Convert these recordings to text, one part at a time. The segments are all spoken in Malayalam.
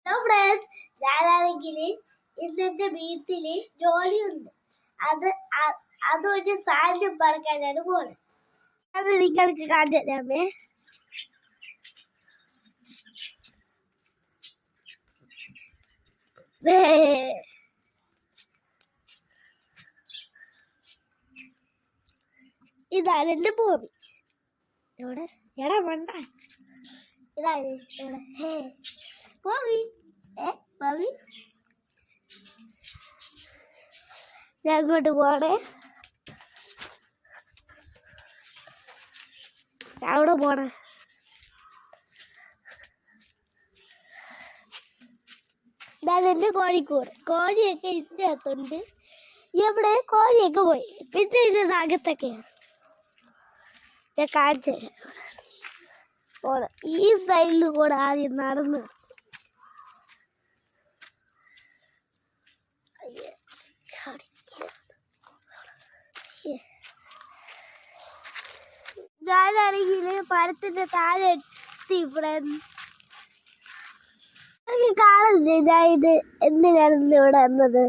ഹലോ ഫ്രണ്ട്സ്, ഞാനാണെങ്കിൽ ഇന്നെന്റെ വീട്ടില് ജോലിയുണ്ട്. അതൊരു സാധനം പറക്കാനാണ് പോണത്. അത് നിങ്ങൾക്ക് കാണിച്ചു തരാമേ. ഇതാണ് എന്റെ ഭൂമി. ഇവിടെ എടാ വേണ്ട, ഇതാണ് ഇവിടെ ഭൂമി. ഭൂമി ഞാൻ അങ്ങോട്ട് പോണേ. അവിടെ പോണേ. ഞാൻ എൻ്റെ കോഴിക്കൂട് കോഴിയൊക്കെ ഇതിൻ്റെ അകത്തുണ്ട്. ഇവിടെ കോഴിയൊക്കെ പോയി. പിന്നെ ഇതിൻ്റെ അകത്തൊക്കെയാണ്. ഞാൻ കാണിച്ചു തരാം. പോണം ഈ സൈഡിൽ കൂടെ ആദ്യം നടന്ന്. ഞാനാണെങ്കിൽ പഴത്തിന്റെ താഴെ എത്തി. ഇവിടെ കാണില്ലേ ഞാൻ ഇത് എന്തിനാണ് ഇവിടെ വന്നത്.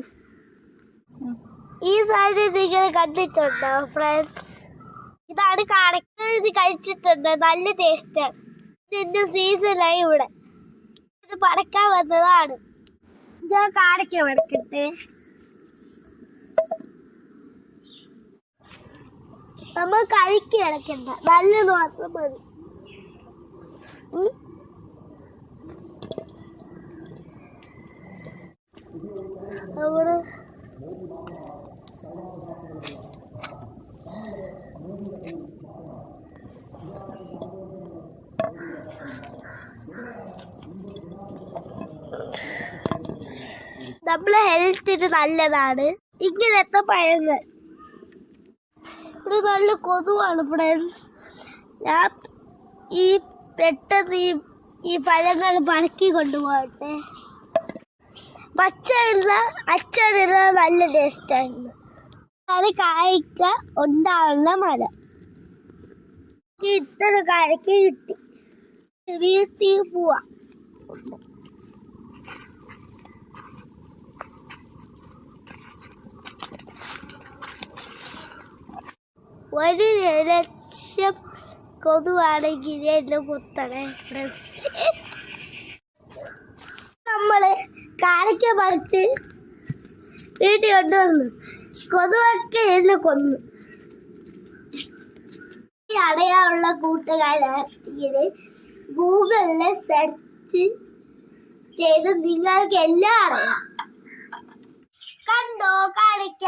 ഈ സൈഡിൽ നിങ്ങൾ കണ്ടിട്ടുണ്ടോ ഫ്രണ്ട്സ്? ഇതാണ് കാണിക്ക. ഇത് കഴിച്ചിട്ടുണ്ട്, നല്ല ടേസ്റ്റാണ്. ഇതിന്റെ സീസണായി ഇവിടെ. ഇത് പടക്കാൻ വന്നതാണ്. ഞാൻ കാണിക്ക പടക്കട്ടെ. നമ്മൾ കഴിക്ക് കിടക്കണ്ട, നല്ലത് മാത്രം മതി. അവിടെ നമ്മളെ ഹെൽത്തിന് നല്ലതാണ് ഇങ്ങനത്തെ പഴങ്ങൾ. ഇവിടെ നല്ല കൊതുവാണ് ഫ്രണ്ട്സ്. ഞാൻ പെട്ടെന്ന് ഈ പഴങ്ങൾ പറക്കി കൊണ്ടുപോകട്ടെ. അച്ചാറിടുന്ന നല്ല ടേസ്റ്റായിരുന്നു. അത് കായ്ക്ക ഉണ്ടാവുന്ന മരം. ഇത്ര കായ്ക്ക് കിട്ടി. വീട്ടിൽ പോവാ. ഒരു ലക്ഷം കൊതുവാണെങ്കിൽ എന്നെ കുത്തണേ. നമ്മള് കാരക്ക പറിച്ച് വീട്ടിൽ കൊണ്ടുവന്നു. കൊതുവൊക്കെ എന്നെ കൊന്നു. അറിയാനുള്ള കൂട്ടുകാരാണെങ്കിൽ ഗൂഗിളിൽ സെർച്ച് ചെയ്ത് നിങ്ങൾക്ക് എല്ലാം അറിയാം. കണ്ടോ കാരക്ക?